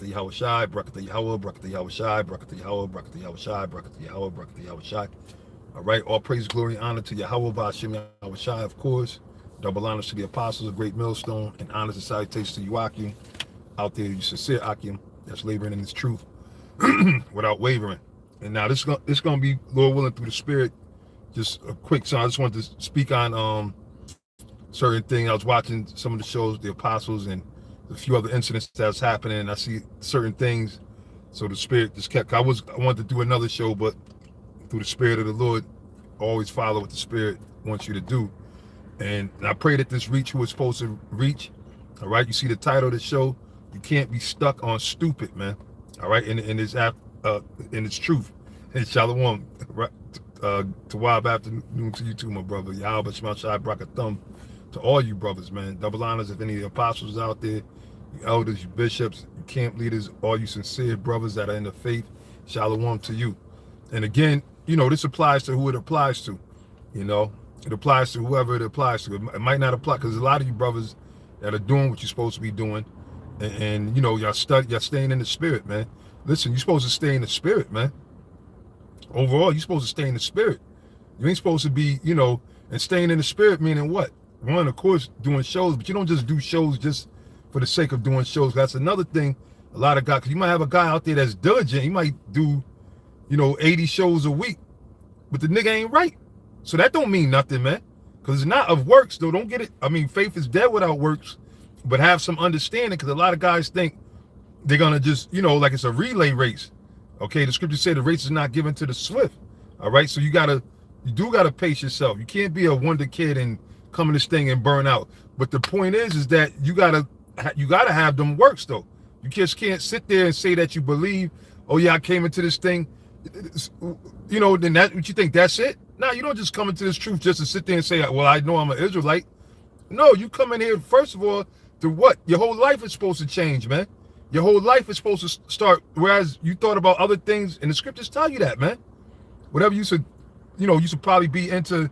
Barakatah Yahweh Shai, Barakatah Yahweh, Barakatah Yahweh Shai, Barakatah Yahweh, Barakatah Yahweh Shai, Barakatah Yahweh, Barakatah Yahweh Shai. All right, all praise, glory, honor to Yahweh, Ba'ashem Yahweh Shai, of course. Double honors to the apostles, a great millstone, and honors and salutations to you, Akim, out there, you sincere Akim, that's laboring in his truth without wavering. And now this is gonna be, Lord willing, through the Spirit. Just a quick, so I just wanted to speak on certain things. I was watching some of the shows, the apostles, and a few other incidents that's happening. And I see certain things. So the Spirit just kept. I wanted to do another show, but through the Spirit of the Lord, always follow what the Spirit wants you to do. And I pray that this reach who it's supposed to reach. All right, you see the title of the show. You can't be stuck on stupid, man. All right, and it's truth. And Shalom, right? To Wild afternoon to you too, my brother. Yahweh Shema Shai Brakathum. To all you brothers, man. Double honors if any of the apostles out there, you elders, you bishops, you camp leaders, all you sincere brothers that are in the faith. Shalom to you. And again, this applies to who it applies to. It applies to whoever it applies to. It might not apply because a lot of you brothers that are doing what you're supposed to be doing, and y'all staying in the Spirit, man. Listen, you're supposed to stay in the Spirit, man. Overall, you're supposed to stay in the Spirit. You ain't supposed to be, and staying in the Spirit meaning what? One, of course, doing shows, but you don't just do shows just for the sake of doing shows. That's another thing. A lot of guys, because you might have a guy out there that's diligent. He might do, 80 shows a week, but the nigga ain't right. So that don't mean nothing, man. Because it's not of works, though. Don't get it. I mean, faith is dead without works, but have some understanding, because a lot of guys think they're going to just, like it's a relay race. Okay, the scriptures say the race is not given to the swift. All right, so you do gotta pace yourself. You can't be a wonder kid and come in this thing and burn out. But the point is that you gotta have them works though. You just can't sit there and say that you believe. Oh yeah, I came into this thing. Then that what you think that's it? No, you don't just come into this truth just to sit there and say, well, I know I'm an Israelite. No, you come in here first of all to what? Your whole life is supposed to change, man. Your whole life is supposed to start, whereas you thought about other things, and the scriptures tell you that, man. Whatever you should probably be into,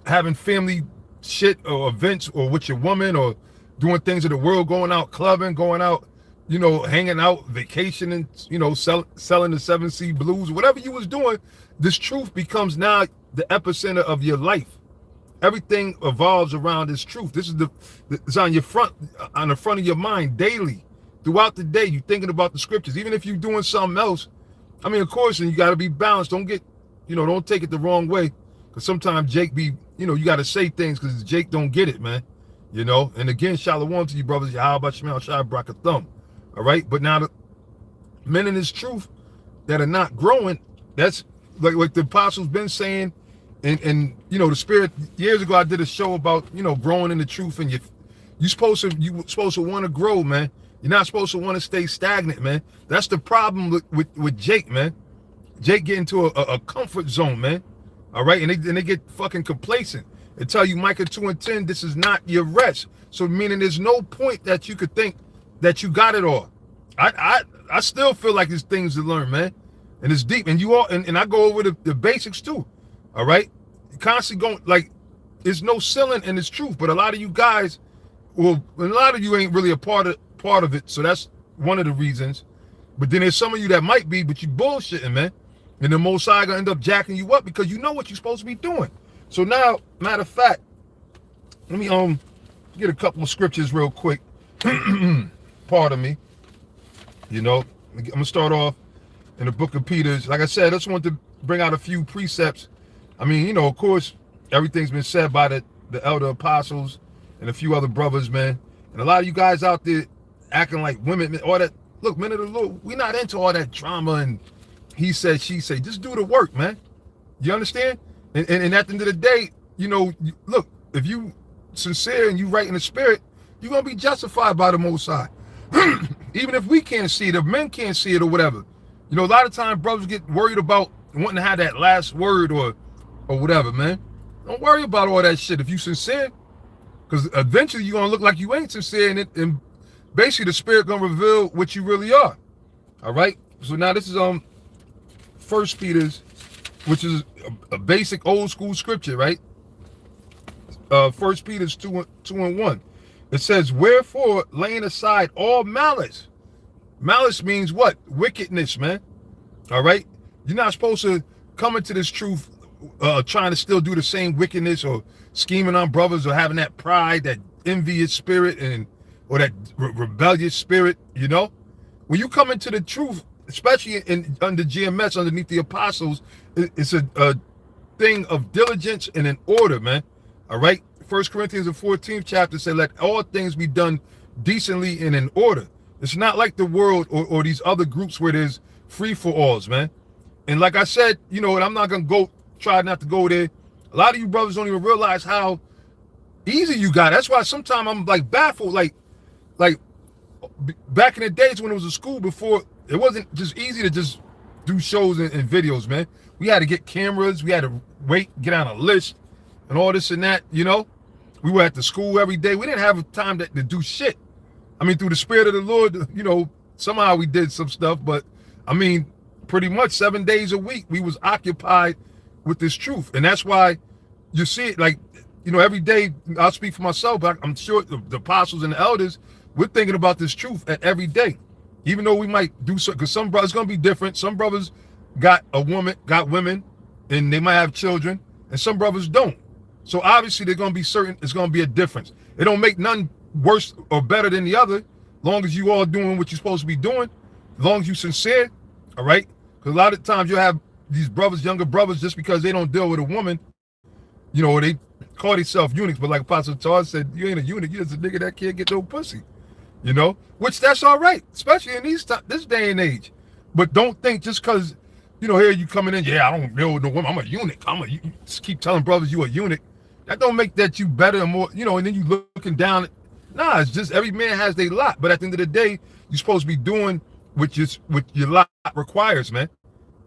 having family shit or events or with your woman or doing things of the world, going out clubbing, going out, hanging out, vacationing, selling the 7C blues, whatever you was doing, this truth becomes now the epicenter of your life. Everything evolves around this truth. This is it's on the front of your mind daily. Throughout the day, you're thinking about the scriptures. Even if you're doing something else, I mean, of course, and you got to be balanced. Don't get, don't take it the wrong way. Because sometimes Jake be, you got to say things because Jake don't get it, man. And again, shalom to you, brothers. Yahweh Shemel Shai Brakathum. All right? But now the men in this truth that are not growing, that's like the apostles been saying, and the Spirit, years ago, I did a show about, growing in the truth, and you supposed to want to grow, man. You're not supposed to want to stay stagnant, man. That's the problem with Jake, man. Jake get into a comfort zone, man. All right, and they get fucking complacent. They tell you, Micah 2:10, this is not your rest. So meaning there's no point that you could think that you got it all. I still feel like there's things to learn, man. And it's deep. And you all and I go over the basics too. All right. You constantly going like there's no ceiling in this truth, but a lot of you guys, well, a lot of you ain't really a part of it, so that's one of the reasons. But then there's some of you that might be, but you bullshitting, man. And the Most High gonna end up jacking you up because you know what you're supposed to be doing. So now, matter of fact, let me get a couple of scriptures real quick. Pardon me. I'm gonna start off in the book of Peter. Like I said, I just want to bring out a few precepts. I mean, of course, everything's been said by the elder apostles and a few other brothers, man. And a lot of you guys out there acting like women, all that. Look, men of the Lord, we're not into all that drama and he said, she said. Just do the work, man. You understand? And at the end of the day, look, if you sincere and you right in the Spirit, you're going to be justified by the Most High. Even if we can't see it, if men can't see it or whatever. A lot of times brothers get worried about wanting to have that last word or whatever, man. Don't worry about all that shit if you sincere. Because eventually you're going to look like you ain't sincere, and basically the Spirit going to reveal what you really are. All right? So now this is 1 Peter's, which is a basic old school scripture, right? 1 Peter's 2:1. It says, wherefore, laying aside all malice. Malice means what? Wickedness, man. All right? You're not supposed to come into this truth trying to still do the same wickedness or scheming on brothers or having that pride, that envious spirit, and or that rebellious spirit, you know? When you come into the truth, especially under GMS, underneath the apostles, it's a thing of diligence and an order, man. All right? 1 Corinthians, the 14th chapter said, let all things be done decently and in order. It's not like the world or these other groups where there's free-for-alls, man. And like I said, you know, and I'm not going to try not to go there. A lot of you brothers don't even realize how easy you got. That's why sometimes I'm like baffled. Like back in the days when it was a school before, it wasn't just easy to just do shows and videos, man. We had to get cameras. We had to get on a list and all this and that, you know. We were at the school every day. We didn't have time to do shit. I mean, through the Spirit of the Lord, you know, somehow we did some stuff. But, I mean, pretty much 7 days a week, we was occupied with this truth. And that's why you see it, like, you know, every day, I'll speak for myself, but I'm sure the apostles and the elders, we're thinking about this truth at every day. Even though we might do so, because some brothers going to be different. Some brothers got women, and they might have children, and some brothers don't. So obviously they're going to be certain, it's going to be a difference. It don't make none worse or better than the other, long as you all doing what you're supposed to be doing, as long as you're sincere, all right? Because a lot of times you have these brothers, younger brothers, just because they don't deal with a woman, you know, they call themselves eunuchs, but like Apostle Charles said, you ain't a eunuch, you're just a nigga that can't get no pussy, you know? Which that's all right, especially in this day and age. But don't think just because, you know, here you coming in, yeah, I don't deal with no woman, I'm a eunuch. You just keep telling brothers you a eunuch. That don't make that you better or more, you know, and then you looking down. Nah, it's just every man has their lot. But at the end of the day, you're supposed to be doing what your lot requires, man.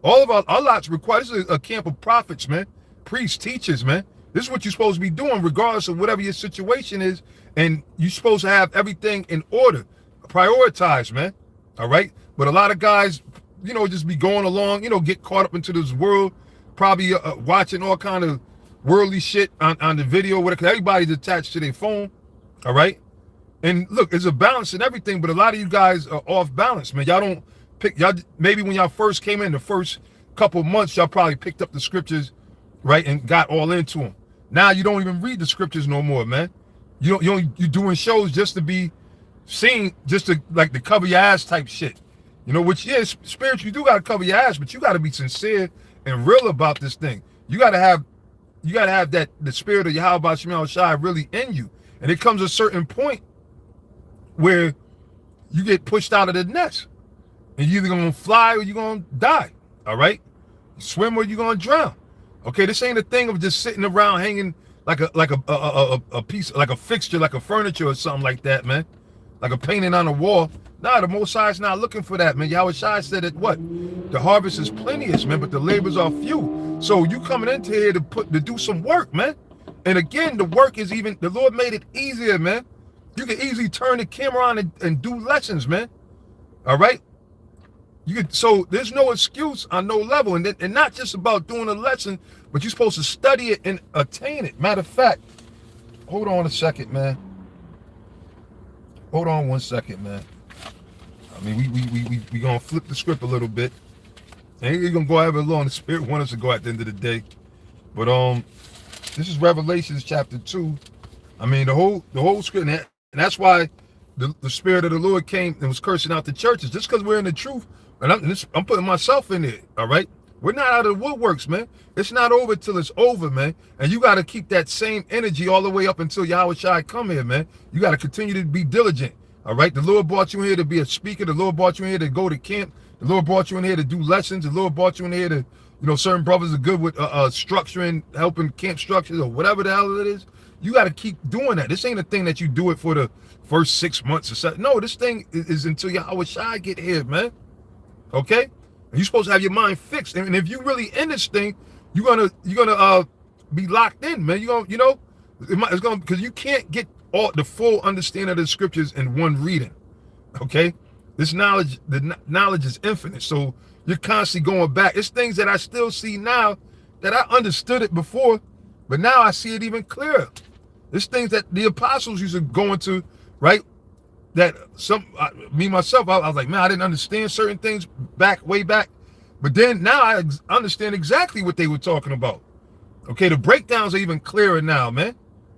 All of our lots require, this is a camp of prophets, man. Priests, teachers, man. This is what you're supposed to be doing regardless of whatever your situation is. And you're supposed to have everything in order. Prioritize, man. All right? But a lot of guys, you know, just be going along, you know, get caught up into this world, probably watching all kind of worldly shit on the video, whatever. Everybody's attached to their phone, all right? And look, there's a balance in everything, but a lot of you guys are off balance, man. Y'all don't pick, maybe when y'all first came in, the first couple months, y'all probably picked up the scriptures, right, and got all into them. Now you don't even read the scriptures no more, man. You're doing shows just to be seen, just to like to cover your ass type shit. You know, which is spiritual, you do gotta cover your ass, but you gotta be sincere and real about this thing. You gotta have that the spirit of Yahweh Shema Shai really in you. And it comes a certain point where you get pushed out of the nest. And you're either gonna fly or you're gonna die. All right? You swim or you're gonna drown. Okay, this ain't a thing of just sitting around hanging like a piece, like a fixture, like a furniture or something like that, man. Like a painting on a wall. Nah, the Most High is not looking for that, man. Yahweh Shai said that what? The harvest is plenteous, man, but the labors are few. So you coming into here to do some work, man. And again, the work is even, the Lord made it easier, man. You can easily turn the camera on and do lessons, man. All right? So there's no excuse on no level. And not just about doing a lesson, but you're supposed to study it and attain it. Matter of fact, hold on a second, man. Hold on 1 second, man. I mean, we gonna flip the script a little bit. And we're gonna go however long the Spirit wants us to go at the end of the day. But this is Revelations chapter 2. I mean, the whole script, and that's why the Spirit of the Lord came and was cursing out the churches, just because we're in the truth. And I'm putting myself in it. All right, we're not out of the woodworks, man. It's not over till it's over, man. And you got to keep that same energy all the way up until Yahweh Shai come here, man. You got to continue to be diligent. All right, the Lord brought you in here to be a speaker. The Lord brought you in here to go to camp. The Lord brought you in here to do lessons. The Lord brought you in here to, you know, certain brothers are good with structuring, helping camp structures or whatever the hell it is. You got to keep doing that. This ain't a thing that you do it for the first 6 months or something. No, this thing is until Yahweh Shai get here, man. Okay? And you're supposed to have your mind fixed. And if you really in this thing, you're gonna be locked in, man. It's gonna, because you can't get all the full understanding of the scriptures in one reading. Okay? This knowledge, the knowledge is infinite. So you're constantly going back. It's things that I still see now that I understood it before, but now I see it even clearer. It's things that the apostles used to go into, right? that me myself, I was like, man, I didn't understand certain things way back. But then now I understand exactly what they were talking about. Okay, the breakdowns are even clearer now, man.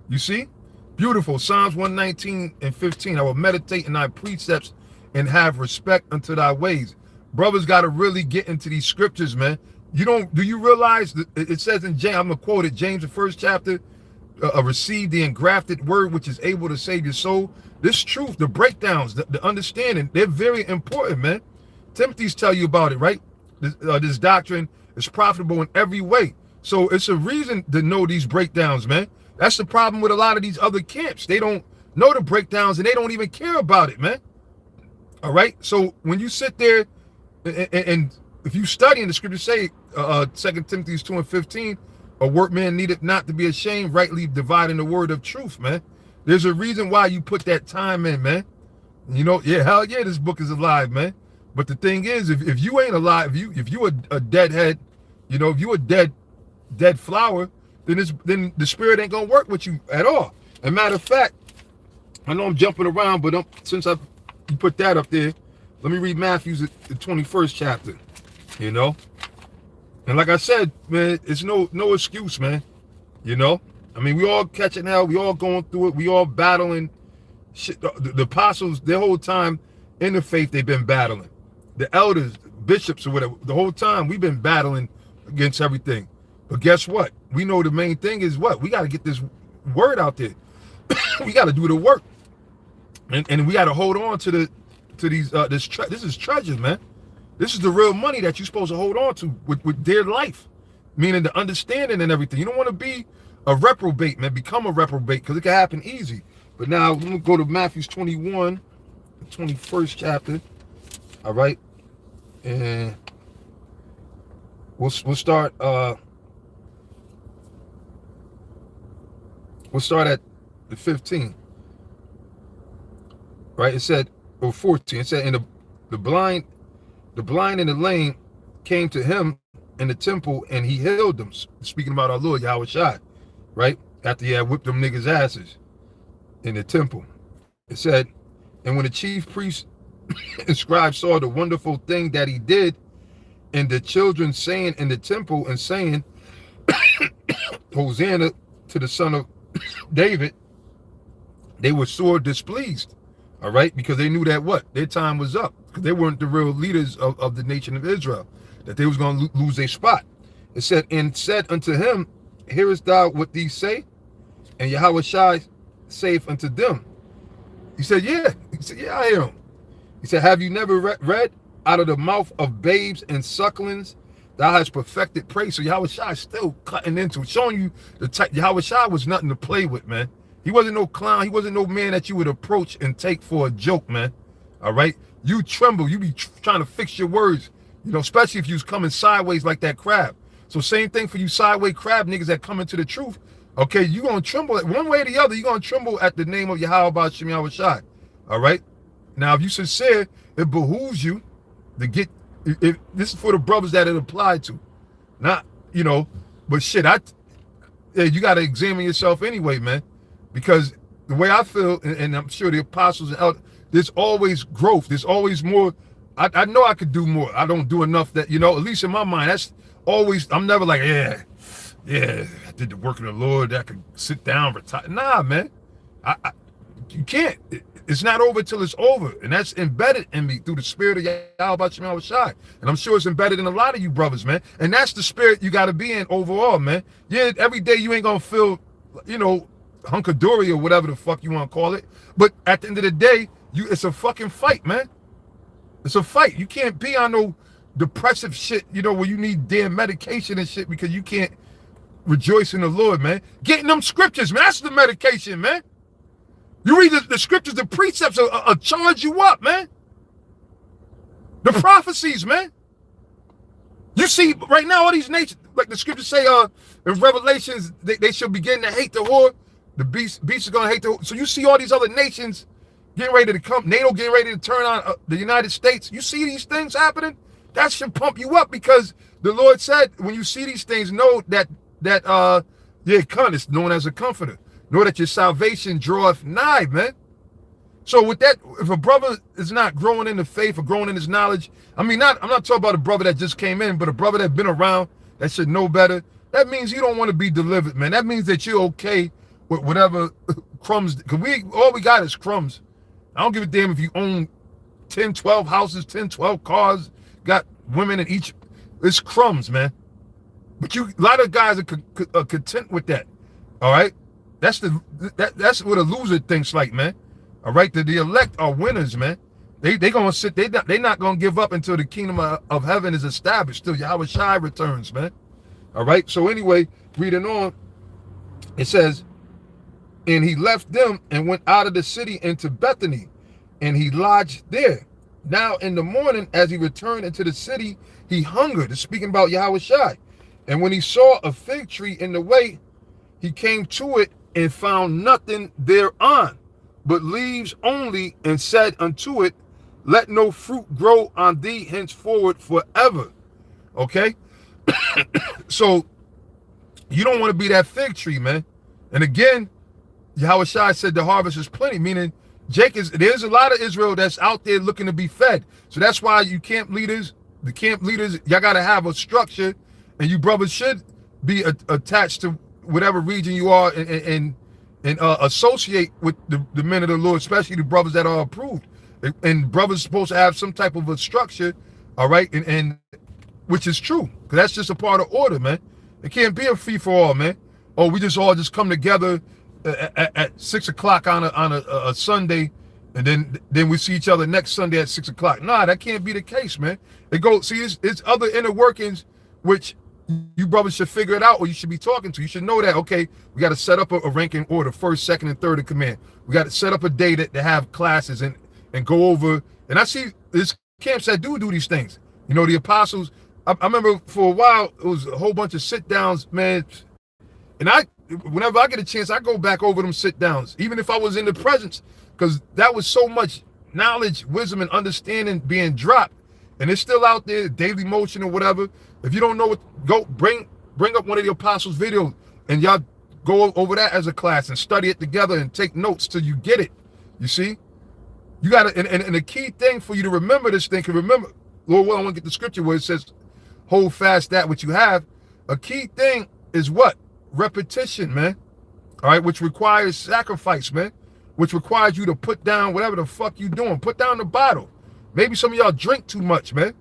You see? Beautiful. Psalms 119:15. I will meditate in thy precepts and have respect unto thy ways. Brothers got to really get into these scriptures, man. Do you realize that it says in James, I'm going to quote it, James, the 1st chapter, receive the engrafted word which is able to save your soul. This truth, the breakdowns, the understanding, they're very important, man. Timothy's tell you about it, right? This doctrine is profitable in every way. So it's a reason to know these breakdowns, man. That's the problem with a lot of these other camps. They don't know the breakdowns and they don't even care about it, man. All right. So when you sit there and if you study in the scriptures say, 2 Timothy 2:15, a workman needeth not to be ashamed, rightly dividing the word of truth, man. There's a reason why you put that time in, man. You know, yeah, hell yeah, this book is alive, man. But the thing is, if you ain't alive, if you a deadhead, you know, if you a dead flower, then the spirit ain't gonna work with you at all. As a matter of fact, I know I'm jumping around, but since you put that up there, let me read Matthew's the 21st chapter. You know, and like I said, man, it's no excuse, man. You know, I mean, we all catching hell, we all going through it, we all battling shit. The apostles, their whole time in the faith, they've been battling. The elders, bishops, or whatever, the whole time we've been battling against everything. But guess what? We know the main thing is what? We got to get this word out there. We got to do the work, and we got to hold on to these. This is treasure, man. This is the real money that you're supposed to hold on to with dear life, meaning the understanding and everything. You don't want to be a reprobate, man. Become a reprobate because it can happen easy. But now we're gonna go to Matthew's 21, the 21st chapter. All right, and we'll start. We'll start at the 15. Right? It said, or 14. It said, and the blind and the lame came to him in the temple, and he healed them. Speaking about our Lord Yahweh Shai, right? After he had whipped them niggas' asses in the temple. It said, and when the chief priest and scribes saw the wonderful thing that he did, and the children saying in the temple and saying, Hosanna to the son of David, they were sore displeased. All right, because they knew that what? Their time was up. Because they weren't the real leaders of the nation of Israel, that they was going to lose their spot. It said, and said unto him, hearest thou what these say? And Yahweh Shai saith unto them. He said, yeah. He said, yeah, I am. He said, have you never read out of the mouth of babes and sucklings thou hast perfected praise? So Yahweh Shai is still cutting into it, showing you the type. Yahweh Shai was nothing to play with, man. He wasn't no clown. He wasn't no man that you would approach and take for a joke, man. All right? You tremble. You be trying to fix your words, you know, especially if you was coming sideways like that crab. So same thing for you sideways crab niggas that come into the truth. Okay, you're going to tremble. One way or the other, you're going to tremble at the name of Yahweh Ba'ashem Yahweh Shai. All right? Now, if you sincere, it behooves you to get, this is for the brothers that it applied to. Not, you know, but shit, you got to examine yourself anyway, man. Because the way I feel, and I'm sure the apostles and elders, there's always growth. There's always more. I know I could do more. I don't do enough that, you know, at least in my mind, that's always, I'm never like, yeah, I did the work of the Lord. I could sit down, retire. Nah, man. You can't. It's not over till it's over. And that's embedded in me through the spirit of Yahweh Ba'ashem Yahweh Shai. And I'm sure it's embedded in a lot of you brothers, man. And that's the spirit you got to be in overall, man. Yeah, every day you ain't going to feel, you know, hunkadory or whatever the fuck you want to call it. But at the end of the day, it's a fucking fight, man. It's a fight. You can't be on no depressive shit, you know, where you need damn medication and shit because you can't rejoice in the Lord, man. Getting them scriptures, man. That's the medication, man. You read the scriptures, the precepts will charge you up, man. The prophecies, man. You see, right now, all these nations, like the scriptures say in Revelations, they shall begin to hate the whore. The beast is going to hate the whore. So you see all these other nations getting ready to come, NATO getting ready to turn on the United States. You see these things happening? That should pump you up because the Lord said, when you see these things, know that it's known as a comforter. Know that your salvation draweth nigh, man. So with that, if a brother is not growing in the faith or growing in his knowledge, I'm not talking about a brother that just came in, but a brother that's been around that should know better. That means you don't want to be delivered, man. That means that you're okay with whatever crumbs, because all we got is crumbs. I don't give a damn if you own 10, 12 houses, 10, 12 cars, got women in each. It's crumbs, man. But a lot of guys are content with that. All right, that's what a loser thinks like, man. All right, the elect are winners, man. They gonna sit. They not gonna give up until the kingdom of heaven is established. Till Yahweh Shai returns, man. All right. So anyway, reading on, it says, and he left them and went out of the city into Bethany, and he lodged there. Now in the morning, as he returned into the city, he hungered. It's speaking about Yahweh Shai. And when he saw a fig tree in the way, he came to it and found nothing thereon, but leaves only, and said unto it, let no fruit grow on thee henceforward forever. Okay? So you don't want to be that fig tree, man. And again, Yahweh Shai said the harvest is plenty, meaning there's a lot of Israel that's out there looking to be fed. So that's why the camp leaders, y'all got to have a structure, and you brothers should be attached to whatever region you are and associate with the men of the Lord, especially the brothers that are approved. And brothers supposed to have some type of a structure, all right, and which is true, because that's just a part of order, man. It can't be a free for all, man. Oh, we just all come together at 6 o'clock on a Sunday, and then we see each other next Sunday at 6 o'clock. Nah, that can't be the case, man. It's other inner workings which you brothers should figure it out, or you should be talking to. You should know that, okay, we got to set up a ranking order, first, second, and third in command. We got to set up a day to have classes and go over. And I see there's camps that do these things. You know, the apostles, I remember for a while, it was a whole bunch of sit downs, man. And whenever I get a chance, I go back over them sit downs, even if I was in the presence, because that was so much knowledge, wisdom, and understanding being dropped. And it's still out there, daily motion or whatever. If you don't know what, go bring up one of the apostles' videos, and y'all go over that as a class and study it together and take notes till you get it. You see? You got to, and the key thing for you to remember this thing, remember, Lord, well, I want to get the scripture where it says, hold fast that which you have. A key thing is what? Repetition, man. All right, which requires sacrifice, man. Which requires you to put down whatever the fuck you doing. Put down the bottle. Maybe some of y'all drink too much, man.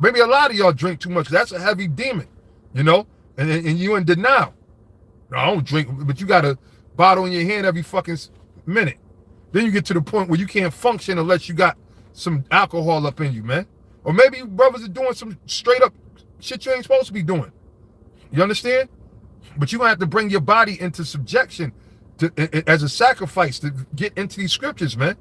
Maybe a lot of y'all drink too much. That's a heavy demon, you know? And you in denial. No, I don't drink, but you got a bottle in your hand every fucking minute. Then you get to the point where you can't function unless you got some alcohol up in you, man. Or maybe you brothers are doing some straight up shit you ain't supposed to be doing. You understand? But you're going to have to bring your body into subjection as a sacrifice to get into these scriptures, man.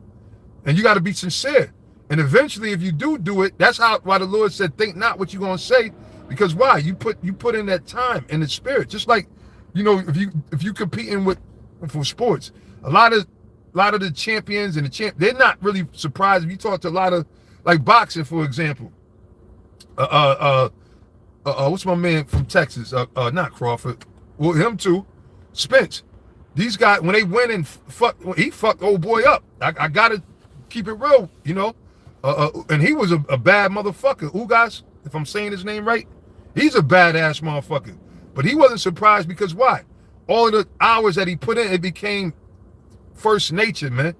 And you got to be sincere. And eventually, if you do it, that's why the Lord said, think not what you're going to say. Because why? You put in that time in the spirit. Just like, you know, if you competing for sports, a lot of the champions and they're not really surprised. If you talk to a lot of, like boxing, for example, what's my man from Texas? Not Crawford. Well, him too. Spence. These guys, when they win and he fucked old boy up. I gotta keep it real, you know. And he was a bad motherfucker. Ugas, if I'm saying his name right, he's a badass motherfucker. But he wasn't surprised because why? All of the hours that he put in, it became first nature, man.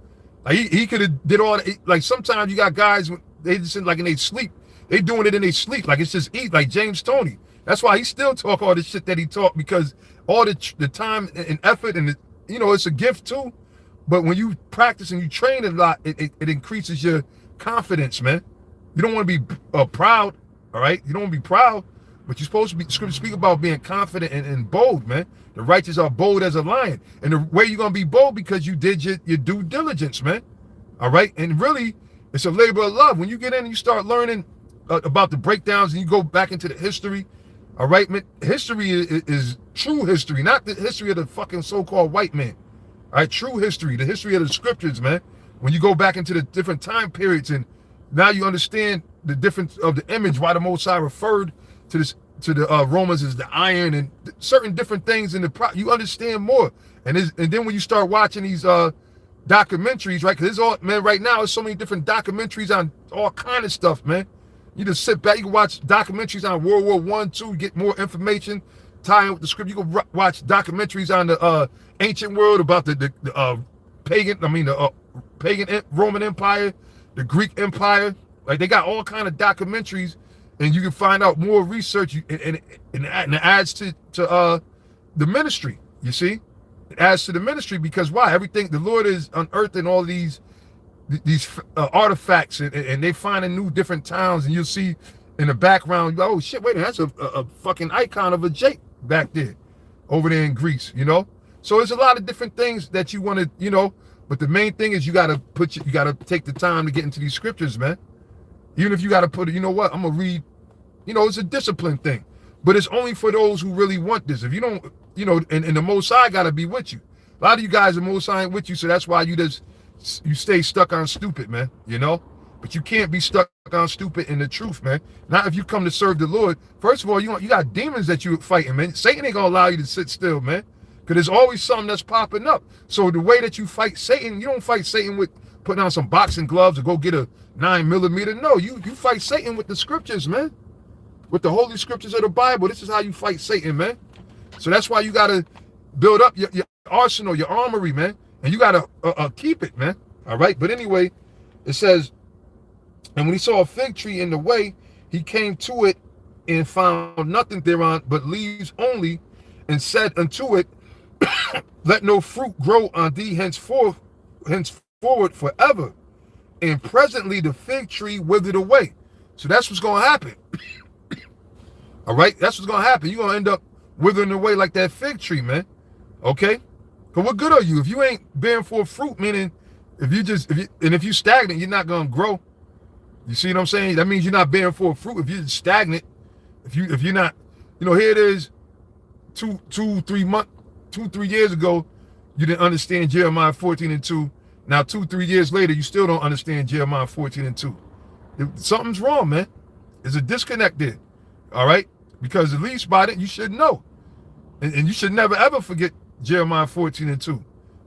Like he could have did all the, like sometimes you got guys, they just like in they sleep. They doing it in they sleep, like it's just eat, like James Toney. That's why he still talk all the shit that he talk, because all the time and effort and you know, it's a gift too. But when you practice and you train a lot, it increases your confidence, man. You don't want to be proud, all right? You don't want to be proud, but you're supposed to be, scripture speak about being confident and bold, man. The righteous are bold as a lion. And the way you're going to be bold, because you did your due diligence, man. All right? And really, it's a labor of love. When you get in and you start learning about the breakdowns and you go back into the history, all right, man, history is true history, not the history of the fucking so-called white man. All right, true history, the history of the scriptures, man. When you go back into the different time periods, and now you understand the difference of the image, why the Most High referred to the Romans as the iron and certain different things in you understand more. And then when you start watching these documentaries, right? Because it's all, man, right now, there's so many different documentaries on all kind of stuff, man. You just sit back, you can watch documentaries on World War One, II, get more information, tie in with the script. You can watch documentaries on the ancient world about the pagan Roman Empire, the Greek Empire. Like, they got all kind of documentaries, and you can find out more research, and it adds to the ministry, you see? It adds to the ministry because why? Everything, the Lord is unearthing all these artifacts, and they finding new different towns, and you'll see in the background, oh shit, wait a minute, that's a fucking icon of a Jake back there, over there in Greece, you know? So there's a lot of different things that you want to, you know, but the main thing is you gotta take the time to get into these scriptures, man. Even if you gotta put it, you know what, I'm gonna read, you know, it's a discipline thing. But it's only for those who really want this. If you don't, you know, and the Most High gotta be with you. A lot of you guys, the Most High ain't with you, so that's why you stay stuck on stupid, man, you know? But you can't be stuck on stupid in the truth, man. Not if you come to serve the Lord. First of all, you got demons that you fighting, man. Satan ain't gonna allow you to sit still, man. Because there's always something that's popping up. So the way that you fight Satan, you don't fight Satan with putting on some boxing gloves or go get a 9mm. No, you fight Satan with the scriptures, man. With the holy scriptures of the Bible. This is how you fight Satan, man. So that's why you got to build up your arsenal, your armory, man. And you got to keep it, man. All right? But anyway, it says, and when he saw a fig tree in the way, he came to it and found nothing thereon but leaves only, and said unto it, let no fruit grow on thee henceforward forever. And presently the fig tree withered away. So that's what's going to happen. All right? That's what's going to happen. You're going to end up withering away like that fig tree, man. Okay? But what good are you? If you ain't bearing forth fruit, meaning if you stagnant, you're not going to grow. You see what I'm saying? That means you're not bearing forth fruit. If you're stagnant, if you're not, you know, here it is, 2-3 years ago, you didn't understand Jeremiah 14:2. Now 2-3 years later, you still don't understand Jeremiah 14:2. Something's wrong, man. There's a disconnect there. All right? Because at least by that, you should know. And you should never, ever forget Jeremiah 14:2.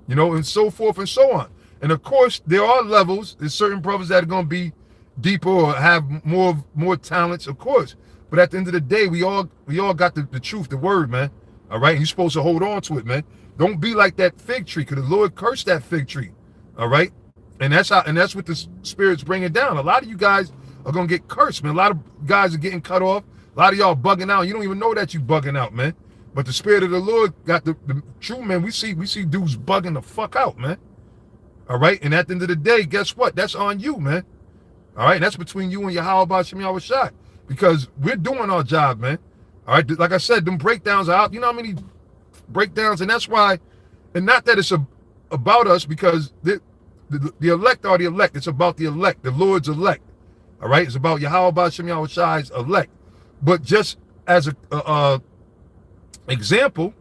You know, and so forth and so on. And of course, there are levels. There's certain brothers that are going to be deeper or have more talents, of course. But at the end of the day, we all got the truth, the word, man. All right? And you're supposed to hold on to it, man. Don't be like that fig tree, because the Lord cursed that fig tree. All right? And that's what the Spirit's bringing down. A lot of you guys are going to get cursed, man. A lot of guys are getting cut off. A lot of y'all bugging out. You don't even know that you bugging out, man. But the Spirit of the Lord got the true, man. We see dudes bugging the fuck out, man. All right? And at the end of the day, guess what? That's on you, man. All right? And that's between you and Yahweh B'Shem Yahweh Shai. Because we're doing our job, man. All right? Like I said, them breakdowns are out. You know how many breakdowns? And that's why, and not that it's about us, because the elect are the elect. It's about the elect, the Lord's elect. All right? It's about Yahweh B'Shem Yahweh Shai's elect. But just as a example,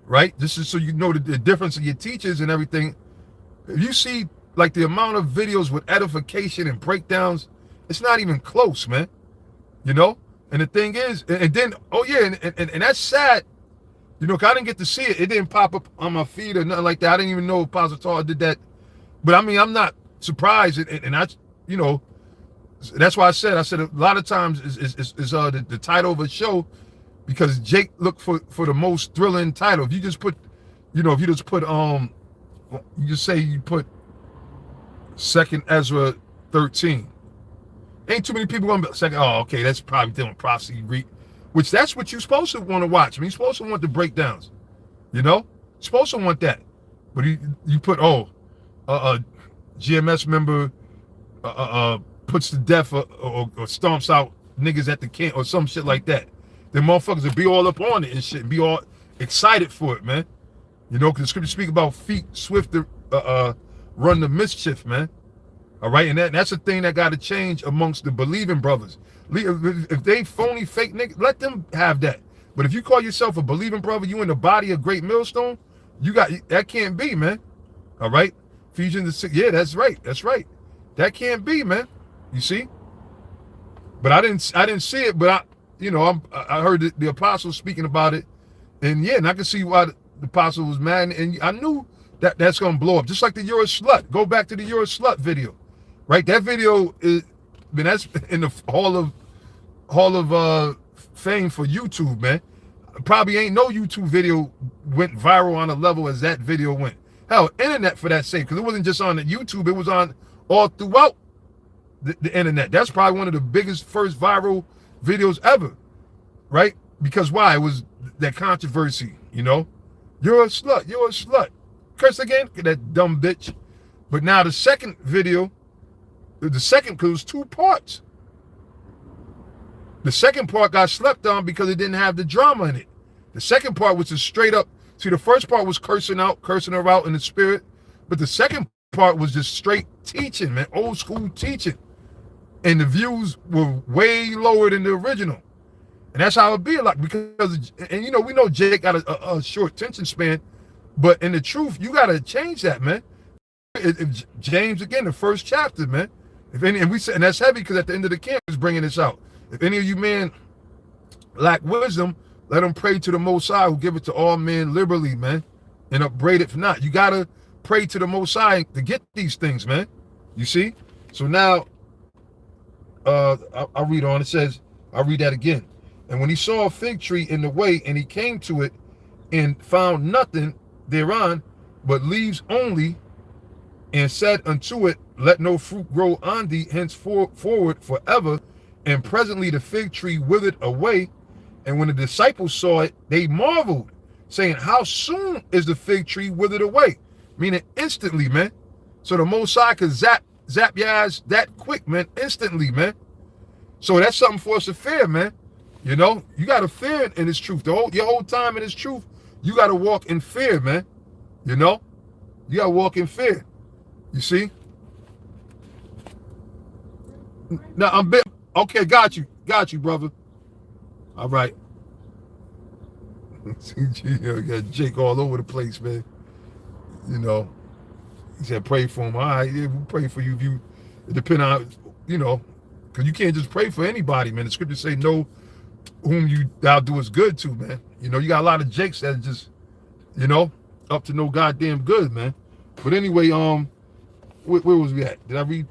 right? This is so you know the difference in your teachers and everything. If you see like the amount of videos with edification and breakdowns, it's not even close, man. You know? And the thing is, and then, oh yeah, and that's sad. You know, 'cause I didn't get to see it. It didn't pop up on my feed or nothing like that. I didn't even know Apostle Tar did that. But I mean, I'm not surprised. And I, you know, that's why I said a lot of times is the title of a show, because Jake looked for the most thrilling title. If you just put, you know, you just say you put 2 Ezra 13. Ain't too many people gonna be second. Oh, okay, that's probably dealing with prophecy, which that's what you're supposed to want to watch. I mean, you're supposed to want the breakdowns. You know, you're supposed to want that. But you put GMS member puts to death or stomps out niggas at the camp or some shit like that. Then motherfuckers will be all up on it and shit and be all excited for it, man. You know, because the scripture speak about feet swift to run the mischief, man. All right, and that's a thing that got to change amongst the believing brothers. If they phony, fake niggas, let them have that. But if you call yourself a believing brother, you in the body of great millstone, that can't be, man. All right, Ephesians 6, yeah, that's right. That can't be, man. You see? But I didn't see it, but I heard the apostle speaking about it, and yeah, and I can see why the apostle was mad, and I knew that's gonna blow up. Just like the You're a Slut. Go back to the You're a Slut video, right? That video is, I mean, that's in the hall of fame for YouTube, man. Probably ain't no YouTube video went viral on a level as that video went. Hell, internet for that sake, because it wasn't just on the YouTube, it was on all throughout the internet. That's probably one of the biggest first viral videos ever, right? Because why? It was that controversy, you know? You're a slut, you're a slut. Curse again, that dumb bitch. But now the second video, because it was 2 parts. The second part got slept on because it didn't have the drama in it. The second part was just straight up. See, the first part was cursing her out in the spirit. But the second part was just straight teaching, man. Old school teaching. And the views were way lower than the original. And that's how it be like, because, and you know, we know Jake got a short attention span. But in the truth, you got to change that, man. James, again, the first chapter, man. If any, and we said, and that's heavy because at the end of the camp is bringing this out. If any of you men lack wisdom, let them pray to the Most High who give it to all men liberally, man, and upbraid it for not. You got to pray to the Most High to get these things, man. You see? So now, I'll read on. It says, I'll read that again. And when he saw a fig tree in the way, and he came to it and found nothing thereon, but leaves only, and said unto it, let no fruit grow on thee henceforward forever. And presently the fig tree withered away. And when the disciples saw it, they marveled, saying, how soon is the fig tree withered away? Meaning instantly, man. So the Most High could zap your ass that quick, man, instantly, man. So that's something for us to fear, man. You know, you got to fear in His truth. Your whole time in His truth, you got to walk in fear, man. You know, you got to walk in fear. You see? Now, okay, got you, brother. All right. You got Jake all over the place, man. You know, he said pray for him. All right, yeah, we'll pray for you. If you, it depends on, you know, because you can't just pray for anybody, man. The scriptures say, know whom thou doest good to, man. You know, you got a lot of Jakes that are just, you know, up to no goddamn good, man. But anyway, where was we at? Did I read?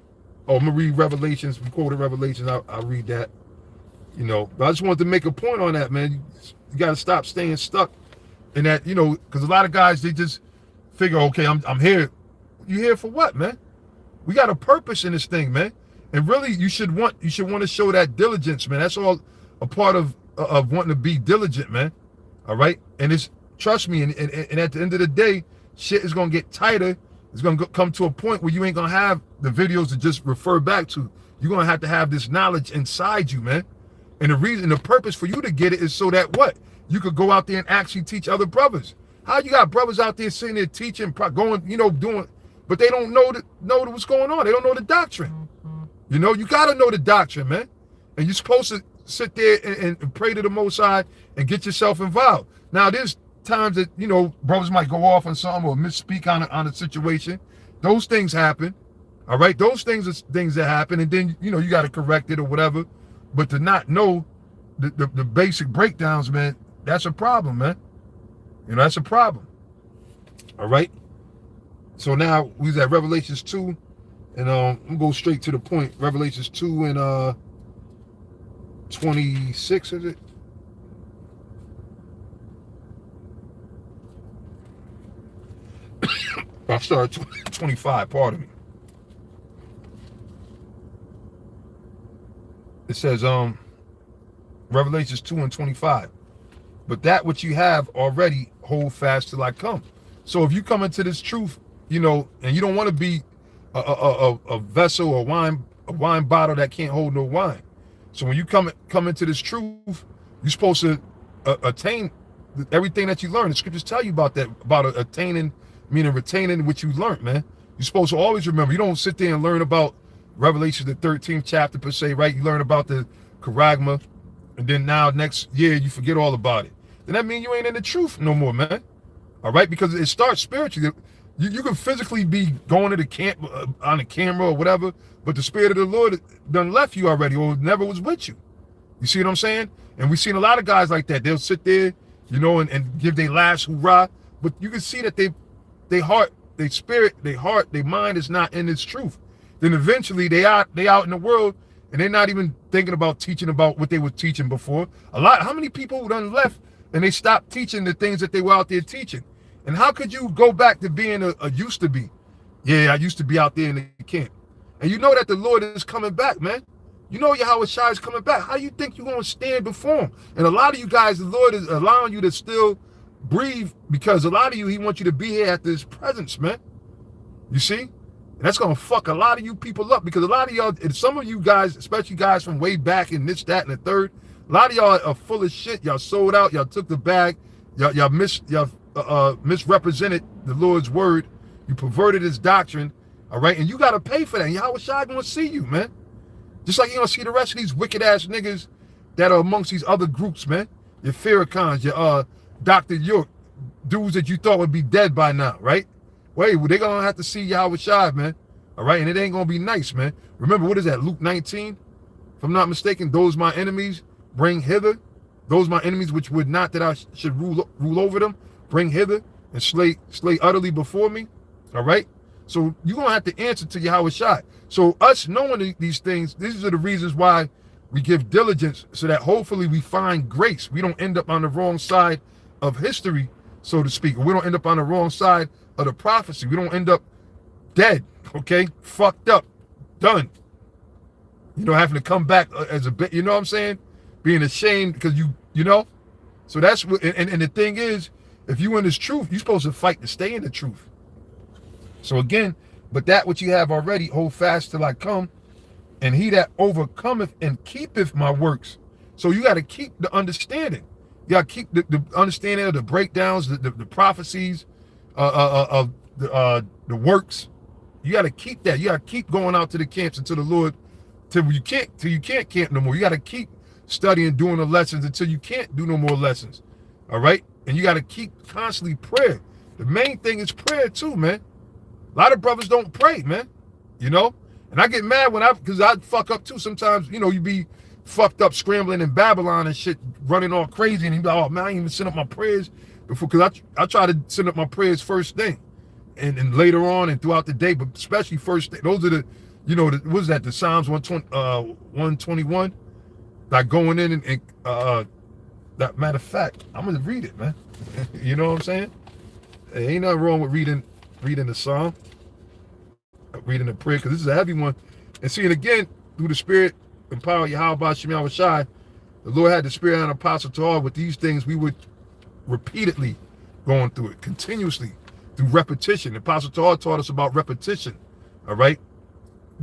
Oh, I'm gonna read Revelations. We quoted Revelations. I'll read that. You know, but I just wanted to make a point on that, man. You got to stop staying stuck in that, you know, because a lot of guys, they just figure, okay, I'm here. You here for what, man? We got a purpose in this thing, man. And really, you should want to show that diligence, man. That's all a part of wanting to be diligent, man. All right, and it's, trust me, and at the end of the day, shit is gonna get tighter. It's gonna come to a point where you ain't gonna have the videos to just refer back to. You're gonna have to have this knowledge inside you, man. And the purpose for you to get it is so that what? You could go out there and actually teach other brothers. How you got brothers out there sitting there teaching, going, you know, doing, but they don't know what's going on. They don't know the doctrine. You know, you got to know the doctrine, man. And you're supposed to sit there and pray to the Most High and get yourself involved. Now, there's times that, you know, brothers might go off on something or misspeak on a situation. Those things happen. All right. Those things are things that happen. And then, you know, you got to correct it or whatever. But to not know the basic breakdowns, man, that's a problem, man. You know, that's a problem. All right. So now we's at Revelations 2, and I'm gonna go straight to the point. Revelations 2 and 26, is it? I started 25, pardon me. It says, Revelations 2 and 25. But that which you have already hold fast till I come. So if you come into this truth, you know, and you don't want to be a vessel or a wine bottle that can't hold no wine. So when you come into this truth, you're supposed to attain everything that you learn. The scriptures tell you about that, about attaining, meaning retaining what you learned, man. You're supposed to always remember. You don't sit there and learn about Revelation, the 13th chapter per se, right? You learn about the charagma, and then now next year you forget all about it. Then that means you ain't in the truth no more, man. All right? Because it starts spiritually. You can physically be going to the camp on a camera or whatever, but the Spirit of the Lord done left you already or never was with you. You see what I'm saying? And we've seen a lot of guys like that. They'll sit there, you know, and give their last hoorah, but you can see that they heart their spirit, their heart, their mind is not in this truth, then eventually they out in the world and they're not even thinking about teaching about what they were teaching before. How many people done left and they stopped teaching the things that they were out there teaching? And how could you go back to being a used to be? Yeah, I used to be out there in the camp. And you know that the Lord is coming back, man. You know Yahweh Shai is coming back. How you think you're going to stand before him? And a lot of you guys, the Lord is allowing you to still breathe because a lot of you, he wants you to be here at his presence, man. You see? And that's going to fuck a lot of you people up because a lot of y'all, and some of you guys, especially guys from way back in this, that, and the third, a lot of y'all are full of shit. Y'all sold out. Y'all took the bag. Y'all misrepresented the Lord's word. You perverted his doctrine. All right? And you got to pay for that. And Yahweh Shai going to see you, man. Just like you're going to see the rest of these wicked-ass niggas that are amongst these other groups, man. Your Farrakhan's, your Dr. York, dudes that you thought would be dead by now, right? Wait, well, they're going to have to see Yahweh Shai, man. All right? And it ain't going to be nice, man. Remember, what is that, Luke 19? If I'm not mistaken, those my enemies bring hither. Those my enemies which would not that I should rule over them, bring hither and slay utterly before me. All right? So you're going to have to answer to Yahweh Shai. So us knowing these things, these are the reasons why we give diligence so that hopefully we find grace. We don't end up on the wrong side of history, so to speak. We don't end up on the wrong side of the prophecy. We don't end up dead, okay? Fucked up, done. You know, having to come back as a bit, you know what I'm saying? Being ashamed because you know? So that's what, and the thing is, if you in this truth, you're supposed to fight to stay in the truth. So again, but that which you have already, hold fast till I come, and he that overcometh and keepeth my works. So you got to keep the understanding. You got to keep the understanding of the breakdowns, the prophecies, of the works. You got to keep that. You got to keep going out to the camps until the Lord, till you can't camp no more. You got to keep studying, doing the lessons until you can't do no more lessons. All right? And you got to keep constantly prayer. The main thing is prayer too, man. A lot of brothers don't pray, man. You know? And I get mad because I fuck up too. Sometimes, you know, you be fucked up scrambling in Babylon and shit, running all crazy. And you be like, oh man, I ain't even send up my prayers before. Because I try to send up my prayers first thing. And later on and throughout the day, but especially first thing. Those are the, you know, what is that? The Psalms 121. Like going in and that matter of fact, I'm going to read it, man. You know what I'm saying? There ain't nothing wrong with reading the psalm, reading the prayer, because this is a heavy one. And seeing again, through the Spirit and power of Yahweh Shem Shai, the Lord had the Spirit and Apostle to all with these things. We would repeatedly going through it, continuously, through repetition. The Apostle Paul taught us about repetition, all right?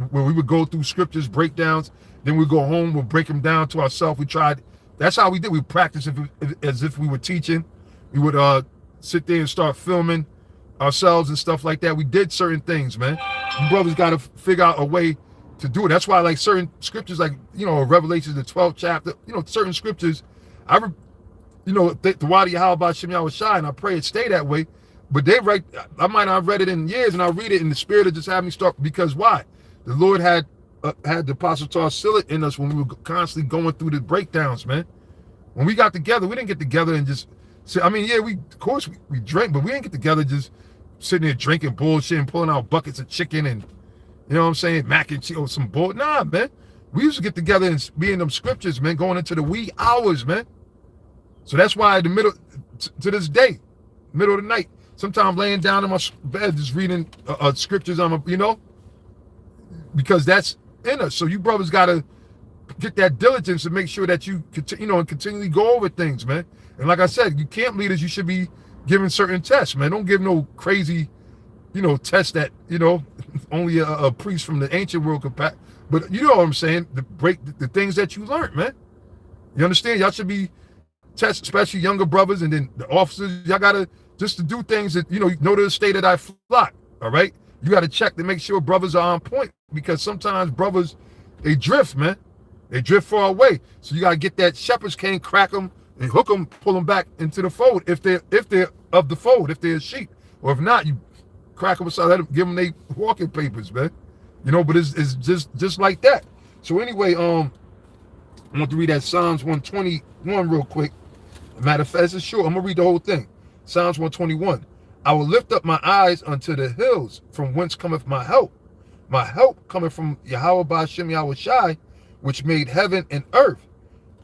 Where we would go through scriptures, breakdowns, then we go home, we'll break them down to ourselves. We tried, that's how we did. We practiced as if we were teaching. We would sit there and start filming ourselves and stuff like that. We did certain things, man. You brothers got to figure out a way to do it. That's why, like, certain scriptures, like, you know, Revelations, the 12th chapter, you know, certain scriptures, the Wadi Yahweh Shem Yahweh Shai, and I pray it stay that way. But I might not have read it in years, and I read it, and the Spirit of just had me start, because why? The Lord had the Apostle Paul seal it in us when we were constantly going through the breakdowns, man. When we got together, we didn't get together and just say, I mean, yeah, of course we drank, but we didn't get together just sitting there drinking bullshit and pulling out buckets of chicken and, you know what I'm saying, mac and cheese or some bull. Nah, man. We used to get together and be in them scriptures, man, going into the wee hours, man. So that's why the middle, to this day, middle of the night, sometimes laying down in my bed just reading scriptures on my, you know, because that's in us. So you brothers got to get that diligence and make sure that you and continually go over things, man. And like I said, you camp leaders, you should be giving certain tests, man. Don't give no crazy, tests that, only a priest from the ancient world could pass. But you know what I'm saying? The things that you learned, man. You understand? Y'all should be test, especially younger brothers and then the officers. Y'all got to just to do things that, know the state of thy flock, all right? You got to check to make sure brothers are on point, because sometimes brothers, they drift, man. They drift far away. So you got to get that shepherd's cane, crack them, and hook them, pull them back into the fold if they're of the fold, if they're sheep. Or if not, you crack them aside, let them, give them their walking papers, man. But it's just like that. So anyway, I want to read that Psalms 121 real quick. Matter of fact, it's short. I'm going to read the whole thing. Psalms 121. I will lift up my eyes unto the hills, from whence cometh my help. My help cometh from Yahweh Ba'ashem Yahweh Shai, which made heaven and earth.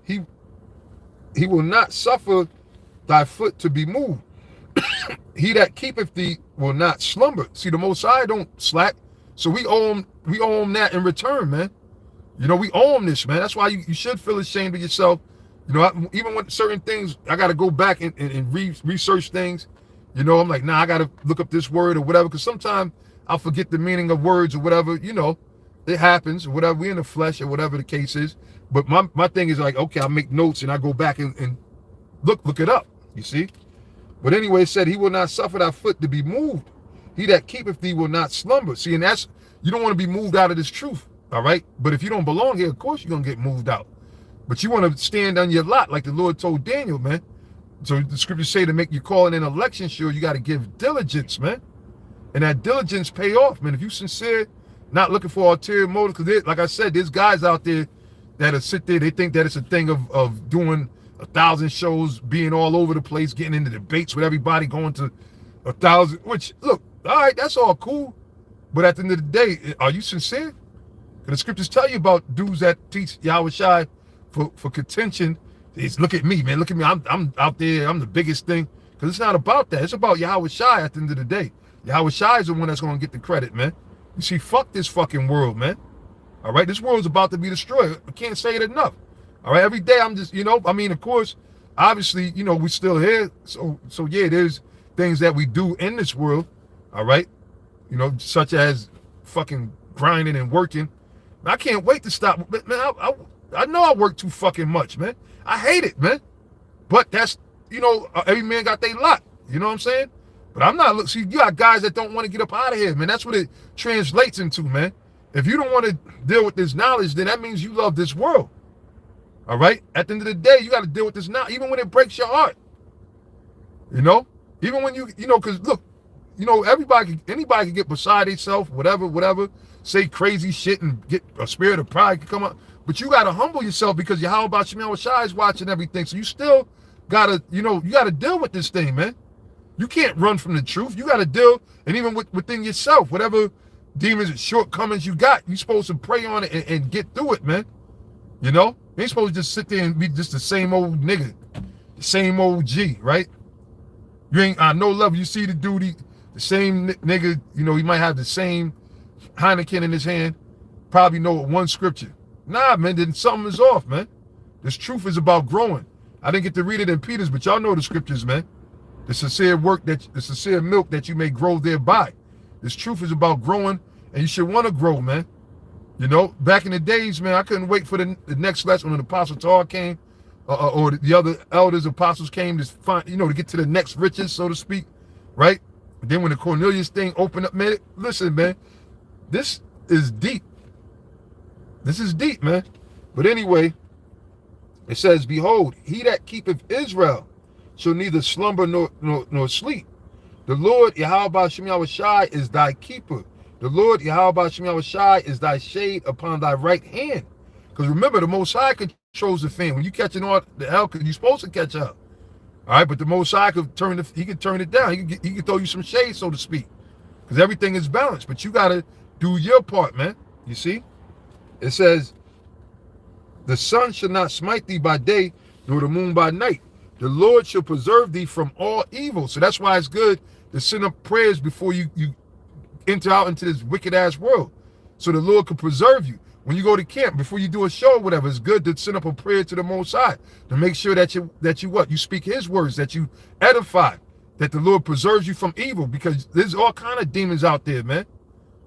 He will not suffer thy foot to be moved. He that keepeth thee will not slumber. See, the Most High don't slack, so we owe him that in return, man. You know, we owe him this, man. That's why you should feel ashamed of yourself. You know, even with certain things, I got to go back and research things. You know, I'm like, nah, I got to look up this word or whatever, because sometimes I'll forget the meaning of words or whatever. You know, it happens, or whatever. We in the flesh or whatever the case is. But my thing is like, okay, I make notes and I go back and look it up, you see. But anyway, it said, he will not suffer thy foot to be moved. He that keepeth thee will not slumber. See, and that's, you don't want to be moved out of this truth, all right? But if you don't belong here, of course you're going to get moved out. But you want to stand on your lot like the Lord told Daniel, man. So the scriptures say to make your calling and election sure, you got to give diligence, man. And that diligence pay off, man. If you sincere, not looking for ulterior motives, because like I said, there's guys out there that'll sit there, they think that it's a thing of doing 1,000 shows, being all over the place, getting into debates with everybody, going to 1,000, which, look, all right, that's all cool. But at the end of the day, are you sincere? Because the scriptures tell you about dudes that teach Yahweh Shai for contention. It's, look at me, man, look at me, I'm out there, I'm the biggest thing. Because it's not about that. It's about Yahweh Shai at the end of the day. Yahweh Shai is the one that's going to get the credit, man. You see, fuck this fucking world, man. All right, this world's about to be destroyed. I can't say it enough. All right, every day I'm just, you know, I mean, of course, obviously, you know, we're still here. So yeah, there's things that we do in this world, all right, you know, such as fucking grinding and working. I can't wait to stop. Man, I know I work too fucking much, man. I hate it, man. But that's, you know, every man got their lot. You know what I'm saying? But I'm not, see, you got guys that don't want to get up out of here, man. That's what it translates into, man. If you don't want to deal with this knowledge, then that means you love this world. All right? At the end of the day, you got to deal with this now, even when it breaks your heart. You know? Even when you know, because look, you know, anybody can get beside themselves, whatever, say crazy shit and get a spirit of pride can come up. But you got to humble yourself because Yahweh Ba'ashem Shai is watching everything. So you still got to, you know, you got to deal with this thing, man. You can't run from the truth. You got to deal, and even within yourself, whatever demons and shortcomings you got, you're supposed to pray on it and get through it, man. You know? You ain't supposed to just sit there and be just the same old nigga, the same old G, right? You ain't on no level. You see the dude, the same nigga, you know, he might have the same Heineken in his hand, probably know one scripture. Nah, man, then something is off, man. This truth is about growing. I didn't get to read it in Peter's, but y'all know the scriptures, man. The sincere milk that you may grow thereby. This truth is about growing, and you should want to grow, man. You know, back in the days, man, I couldn't wait for the next lesson when the Apostle Tar came, or the other elders, apostles came to find, you know, to get to the next riches, so to speak, right? And then when the Cornelius thing opened up, man, listen, man, this is deep. This is deep, man. But anyway, it says, behold, he that keepeth Israel shall neither slumber nor sleep. The Lord Yahweh Ba'ashem Yahweh Shai is thy keeper. The Lord Yahweh Ba'ashem Yahweh Shai is thy shade upon thy right hand. Because remember, the Most High controls the fan. When you catching all the hell, because you're supposed to catch up. All right, but the Most High could turn it down. He can throw you some shade, so to speak. Because everything is balanced. But you got to do your part, man. You see? It says, the sun shall not smite thee by day, nor the moon by night. The Lord shall preserve thee from all evil. So that's why it's good to send up prayers before you enter out into this wicked ass world. So the Lord can preserve you. When you go to camp, before you do a show or whatever, it's good to send up a prayer to the Most High to make sure that you speak his words, that you edify, that the Lord preserves you from evil, because there's all kind of demons out there, man.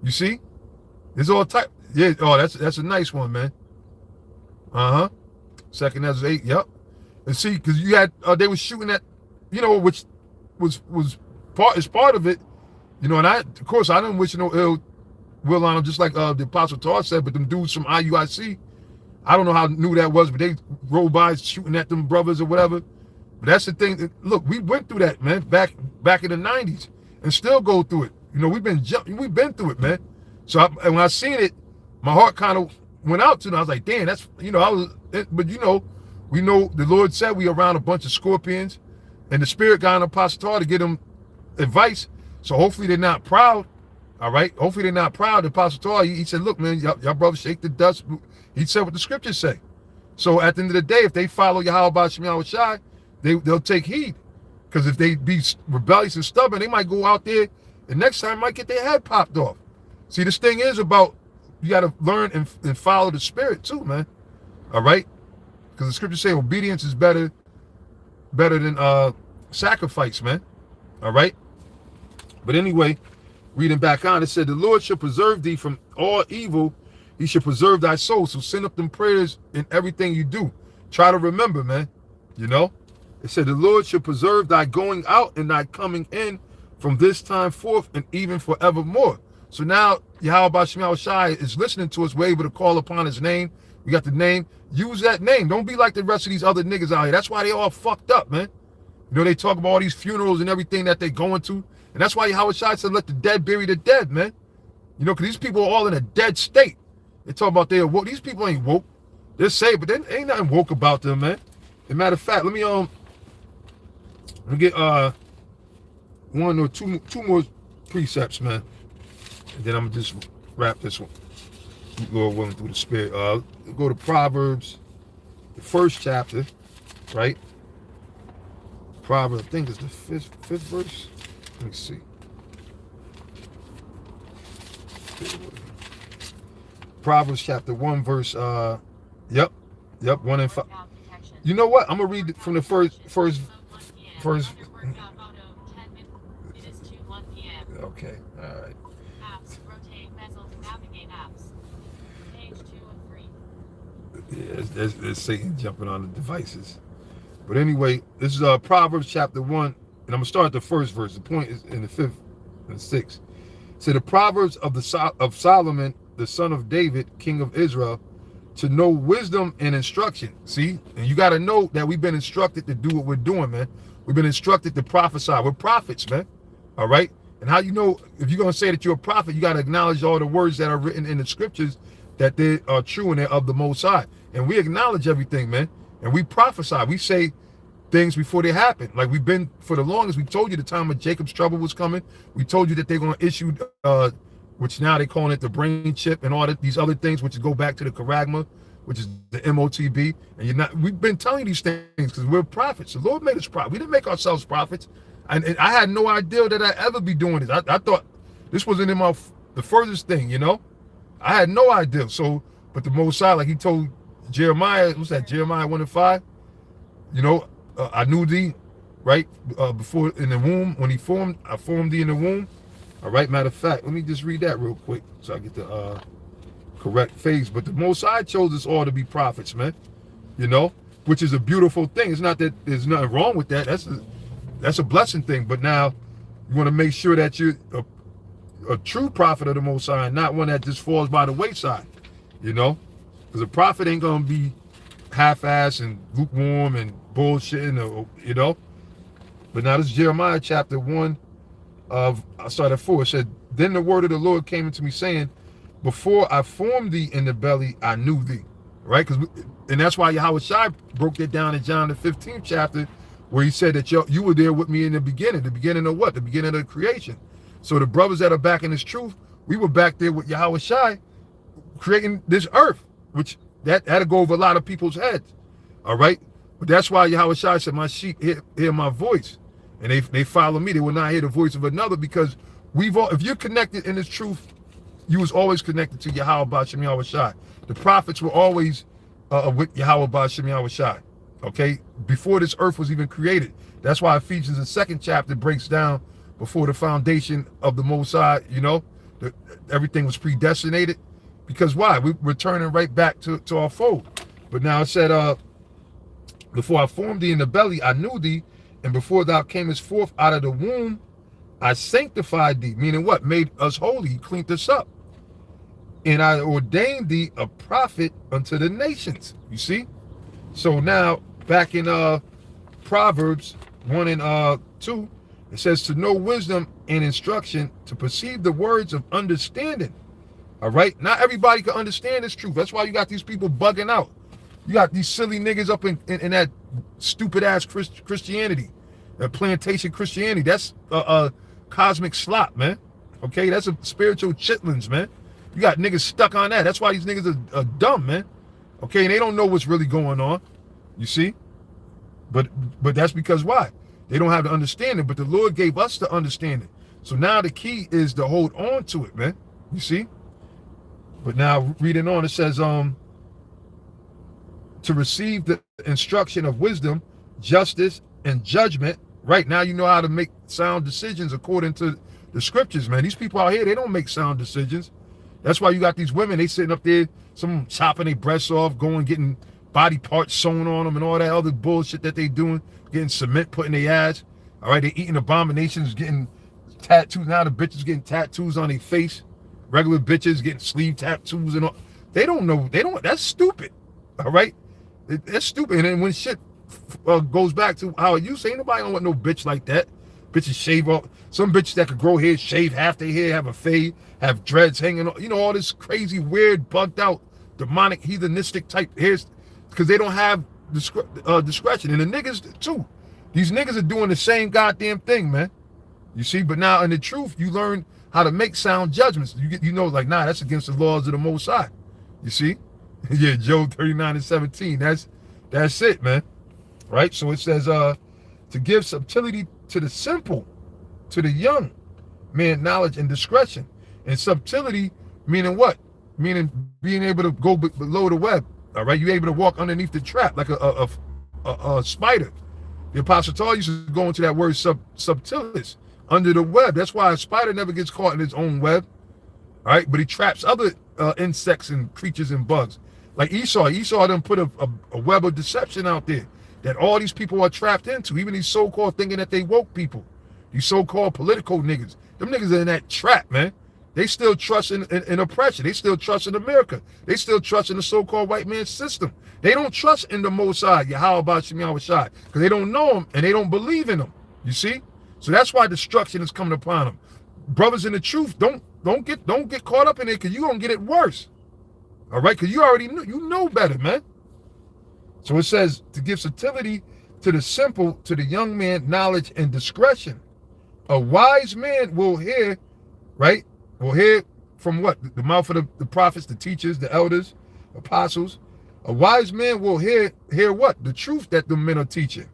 You see? There's all type. Yeah, oh, that's a nice one, man. Uh-huh. 2 Ezra 8, yep. And see, because you had they were shooting at, you know, which was part of it, you know, and of course I didn't wish no ill will on them, just like the Apostle Tar said, but them dudes from IUIC, I don't know how new that was, but they rolled by shooting at them brothers or whatever. But that's the thing. Look, we went through that, man, back in the 90s, and still go through it. You know, we've been through it, man. So when I seen it, my heart kind of went out to them. I was like, damn, that's, you know, but you know, we know the Lord said we around a bunch of scorpions, and the Spirit got an Apostle Tar to get them advice. So hopefully they're not proud. All right. Hopefully they're not proud. The Apostle Paul, he said, look, man, y'all brothers shake the dust. He said what the scriptures say. So at the end of the day, if they follow Yahweh Ba'Shem Yahweh Shai, they'll take heed. Because if they be rebellious and stubborn, they might go out there and next time might get their head popped off. See, this thing is about, you got to learn and follow the spirit too, man. All right? Because the scriptures say obedience is better than sacrifice, man. All right? But anyway, reading back on, it said, the Lord shall preserve thee from all evil. He should preserve thy soul. So send up them prayers in everything you do. Try to remember, man. You know? It said, the Lord shall preserve thy going out and thy coming in from this time forth and even forevermore. So now, Yahweh Ba'Shem Yahweh Shai is listening to us. We're able to call upon his name. We got the name. Use that name. Don't be like the rest of these other niggas out here. That's why they all fucked up, man. You know, they talk about all these funerals and everything that they going to. And that's why Yahweh Shai said, let the dead bury the dead, man. You know, because these people are all in a dead state. They talk about they are woke. These people ain't woke. They're saved, but there ain't nothing woke about them, man. As a matter of fact, let me get one or two more precepts, man. And then I'm gonna just wrap this one. Lord willing, through the spirit. Go to Proverbs, the first chapter, right? Proverbs, I think it's the fifth verse. Let me see. Proverbs chapter 1, verse 1 and 5. You know what? I'm gonna read it from the first. Okay, all right. Apps, rotate, bezel, navigate apps. Page 2 of 3. Yeah, there's Satan jumping on the devices. But anyway, this is Proverbs chapter 1, and I'm gonna start at the first verse. The point is in the 5th and 6th. So the Proverbs of Solomon, the son of David, king of Israel, to know wisdom and instruction. See, and you got to know that we've been instructed to do what we're doing, man. We've been instructed to prophesy. We're prophets, man. All right. And how you know, if you're going to say that you're a prophet, you got to acknowledge all the words that are written in the scriptures, that they are true and they're of the Most High. And we acknowledge everything, man. And we prophesy. We say things before they happen. Like we've been for the longest. We told you the time of Jacob's trouble was coming. We told you that they're going to issue, which now they're calling it the brain chip and all these other things, which go back to the charagma, which is the MOTB. And we've been telling you these things because we're prophets. The Lord made us prophets. We didn't make ourselves prophets. And I had no idea that I'd ever be doing this. I thought this wasn't in the furthest thing, you know? I had no idea. So, but the Most High, like he told Jeremiah, what's that, Jeremiah 1 and 5? You know, I knew thee, right? Before in the womb, when I formed thee in the womb. All right, matter of fact, let me just read that real quick so I get the correct phase. But the Most High chose us all to be prophets, man. You know, which is a beautiful thing. It's not that there's nothing wrong with that. That's a blessing thing. But now you want to make sure that you're a true prophet of the Most High, and not one that just falls by the wayside. You know, because a prophet ain't gonna be half-assed and lukewarm and bullshitting, or, you know. But now this is Jeremiah chapter 1. I started at 4. It said, then the word of the Lord came into me saying, before I formed thee in the belly, I knew thee. Right? And that's why Yahweh Shai broke it down in John the 15th chapter, where he said that you were there with me in the beginning. The beginning of what? The beginning of the creation. So the brothers that are back in this truth, we were back there with Yahweh Shai creating this earth, which that had to go over a lot of people's heads. All right? But that's why Yahweh Shai said, my sheep hear my voice. And they follow me. They will not hear the voice of another, because if you're connected in this truth, you was always connected to Yahweh Ba'Shem Yahweh Shai. The prophets were always with Yahweh Ba'Shem Yahweh Shai. Okay? Before this earth was even created. That's why Ephesians, the 2nd chapter, breaks down before the foundation of the Most High, you know, everything was predestinated. Because why? We're returning right back to our fold. But now it said, before I formed thee in the belly, I knew thee. And before thou camest forth out of the womb, I sanctified thee. Meaning what? Made us holy. He cleaned us up. And I ordained thee a prophet unto the nations. You see? So now, back in Proverbs 1 and 2, it says to know wisdom and instruction, to perceive the words of understanding. All right? Not everybody can understand this truth. That's why you got these people bugging out. You got these silly niggas up in that stupid ass Christianity, that plantation Christianity. That's cosmic slop, man. Okay, that's a spiritual chitlins, man. You got niggas stuck on that. That's why these niggas are dumb, man. Okay, and they don't know what's really going on. You see? But that's because why? They don't have the understanding, but the Lord gave us the understanding. So now the key is to hold on to it, man. You see? But now reading on, it says, to receive the instruction of wisdom, justice, and judgment. Right now, you know how to make sound decisions according to the scriptures, man. These people out here, they don't make sound decisions. That's why you got these women, they sitting up there, some chopping their breasts off, getting body parts sewn on them and all that other bullshit that they doing, getting cement put in their ass. All right, they eating abominations, getting tattoos. Now the bitches getting tattoos on their face. Regular bitches getting sleeve tattoos and all. They don't know. That's stupid. All right? That's stupid. And then when shit goes back to how it used to, ain't nobody don't want no bitch like that. Bitches shave off. Some bitches that could grow hair, shave half their hair, have a fade, have dreads hanging on. You know, all this crazy, weird, bugged out, demonic, heathenistic type hairs because they don't have discretion. And the niggas, too. These niggas are doing the same goddamn thing, man. You see? But now, in the truth, you learn how to make sound judgments. You know, like, nah, that's against the laws of the Most High. You see? Yeah, Job 39:17. That's it, man. Right? So it says, to give subtlety to the simple, to the young man, knowledge and discretion. And subtlety meaning what? Meaning being able to go below the web. All right, you're able to walk underneath the trap like a spider. The Apostle Paul used to go into that word subtilis, under the web. That's why a spider never gets caught in his own web. All right, but he traps other insects and creatures and bugs. Like Esau done put a web of deception out there that all these people are trapped into, even these so-called thinking that they woke people. These so-called political niggas. Them niggas are in that trap, man. They still trust in oppression. They still trust in America. They still trust in the so-called white man system. They don't trust in the Most High, Yahweh Bashim Yahushai, because they don't know him and they don't believe in him. You see? So that's why destruction is coming upon them. Brothers in the truth, don't get caught up in it because you're gonna get it worse. All right, because you already know better, man. So it says to give subtlety to the simple, to the young man, knowledge and discretion. A wise man will hear, right? Will hear from what? The mouth of the prophets, the teachers, the elders, apostles. A wise man will hear what? The truth that the men are teaching,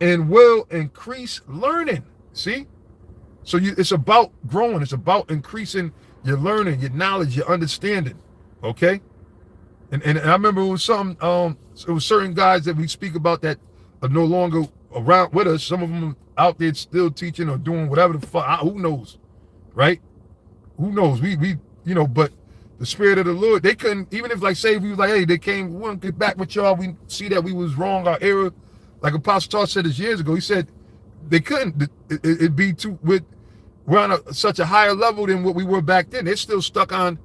and will increase learning. See? So it's about growing. It's about increasing your learning, your knowledge, your understanding. Okay? And I remember it was it was certain guys that we speak about that are no longer around with us. Some of them out there still teaching or doing whatever the fuck. Who knows? Right? Who knows? We but the Spirit of the Lord, they couldn't, even if, like, say we was like, hey, they came, we want to get back with y'all, we see that we was wrong, our error. Like Apostle Todd said this years ago, he said they couldn't, it'd be we're on such a higher level than what we were back then. They're still stuck on,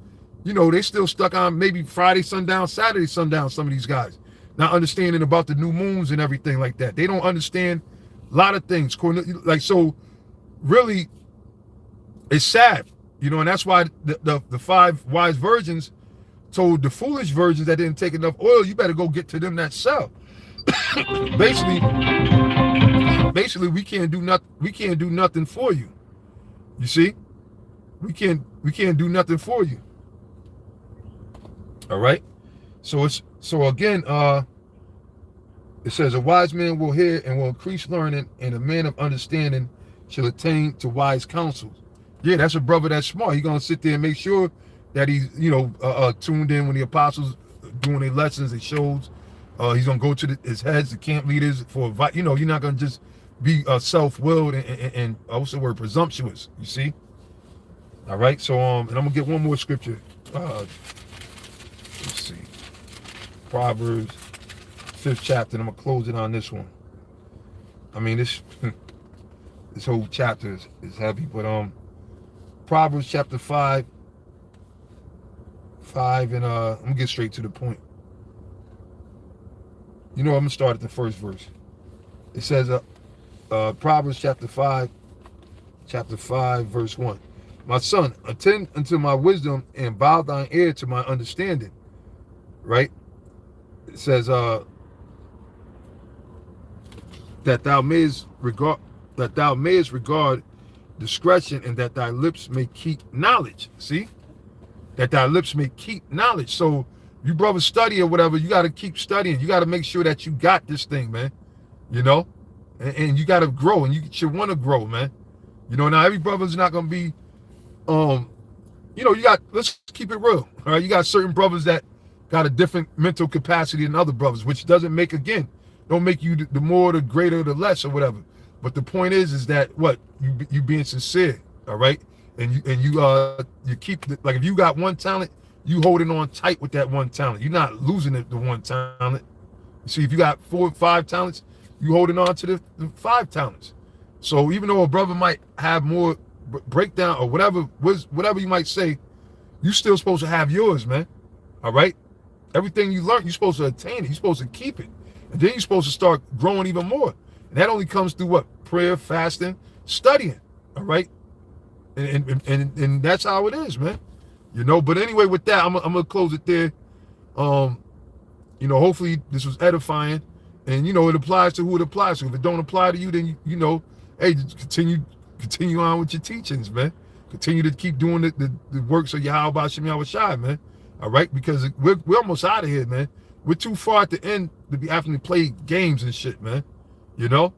maybe Friday sundown, Saturday sundown, some of these guys. Not understanding about the new moons and everything like that. They don't understand a lot of things. Like, so really, it's sad. And that's why the 5 wise virgins told the foolish virgins that didn't take enough oil, you better go get to them that sell. basically, we can't do nothing. We can't do nothing for you. You see, we can't do nothing for you. All right. So again, it says a wise man will hear and will increase learning, and a man of understanding shall attain to wise counsels. Yeah, that's a brother that's smart. He's gonna sit there and make sure that he's tuned in when the apostles doing their lessons, and shows. He's gonna go to his heads, the camp leaders for advice. You're not gonna just be self-willed and what's the word, presumptuous. You see? All right. So and I'm gonna get one more scripture. Let's see, Proverbs 5th chapter. And I'm gonna close it on this one. I mean, this whole chapter is heavy, but Proverbs chapter 5, and I'm gonna get straight to the point. I'm gonna start at the first verse. It says, Proverbs chapter 5, verse 1. My son, attend unto my wisdom and bow thine ear to my understanding. Right? It says, that thou mayest regard discretion, and that thy lips may keep knowledge. See? That thy lips may keep knowledge. So you brothers study or whatever, you got to keep studying. You got to make sure that you got this thing, man. You know? And you got to grow, and you should want to grow, man. You know, now every brother's not going to be, you know, let's keep it real. All right? You got certain brothers that got a different mental capacity than other brothers, which doesn't make, again, don't make you the more, the greater, the less, or whatever. But the point is that what you being sincere, all right, and you keep, like, if you got one talent, you holding on tight with that one talent. You're not losing the one talent. You see, if you got 4 or 5 talents, you holding on to the 5 talents. So even though a brother might have more breakdown or whatever you might say, you still supposed to have yours, man. All right, everything you learn, you're supposed to attain it. You're supposed to keep it, and then you're supposed to start growing even more. And that only comes through what? Prayer, fasting, studying. All right. And that's how it is, man. You know, but anyway, with that, I'm gonna close it there. You know, hopefully this was edifying. And you know, it applies to who it applies to. If it don't apply to you, then you know, hey, just continue on with your teachings, man. Continue to keep doing the works of Yahweh Shem Yahweh Shai, man. All right, because we're almost out of here, man. We're too far at the end to be having to play games and shit, man. You know,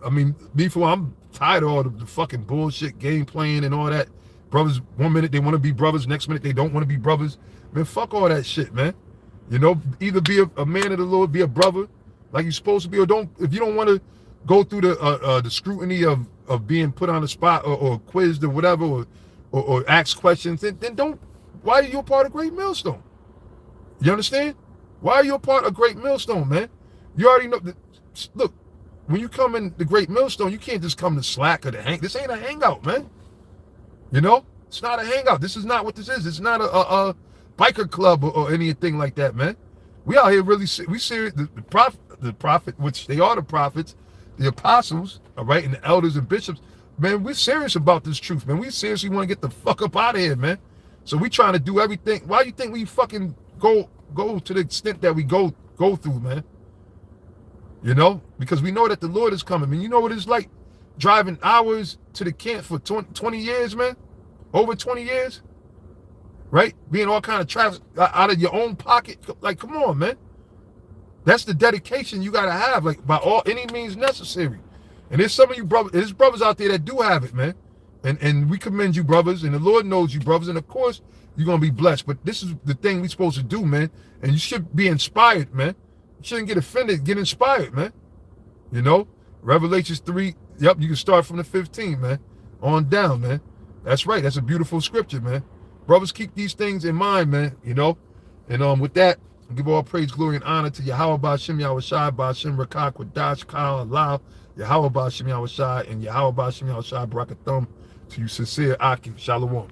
I mean, before I'm tired of all the fucking bullshit game playing and all that. Brothers, 1 minute they want to be brothers, next minute they don't want to be brothers. Man, fuck all that shit, man. You know, either be a man of the Lord, be a brother like you're supposed to be, or don't. If you don't want to go through the scrutiny of being put on the spot or quizzed or whatever, or ask questions, then don't. Why are you a part of Great Millstone? You understand? Why are you a part of Great Millstone, man? You already know. Look, when you come in the Great Millstone, you can't just come to slack or to hang. This ain't a hangout, man. You know, it's not a hangout. This is not what this is. It's not a biker club or anything like that, man. We out here really, we serious. The prophet, which they are the prophets, the apostles, all right, and the elders and bishops, man, we're serious about this truth, man. We seriously want to get the fuck up out of here, man. So we trying to do everything. Why do you think we fucking go to the extent that we go through, man? You know, because we know that the Lord is coming. I mean, you know what it's like driving hours to the camp for 20 years, man? Over 20 years, right? Being all kind of traffic out of your own pocket. Like, come on, man. That's the dedication you got to have, like, by any means necessary. And there's some of you brothers, there's brothers out there that do have it, man. And we commend you, brothers, and the Lord knows you, brothers, and of course, you're going to be blessed. But this is the thing we're supposed to do, man. And you should be inspired, man. You shouldn't get offended, get inspired, man. You know, Revelations 3, yep, you can start from the 15, man, on down, man. That's right. That's a beautiful scripture, man. Brothers, keep these things in mind, man, you know. And with that, I give all praise, glory, and honor to Yahweh Ba'Shem Yahweh Shai, Ba'Shem Rakak, Wadash, Kal, Allah, Yahweh Ba'Shem Yahweh Shai, and Yahweh Ba'Shem Yahweh Shai, Barakathum, to you sincere Akim. Shalom.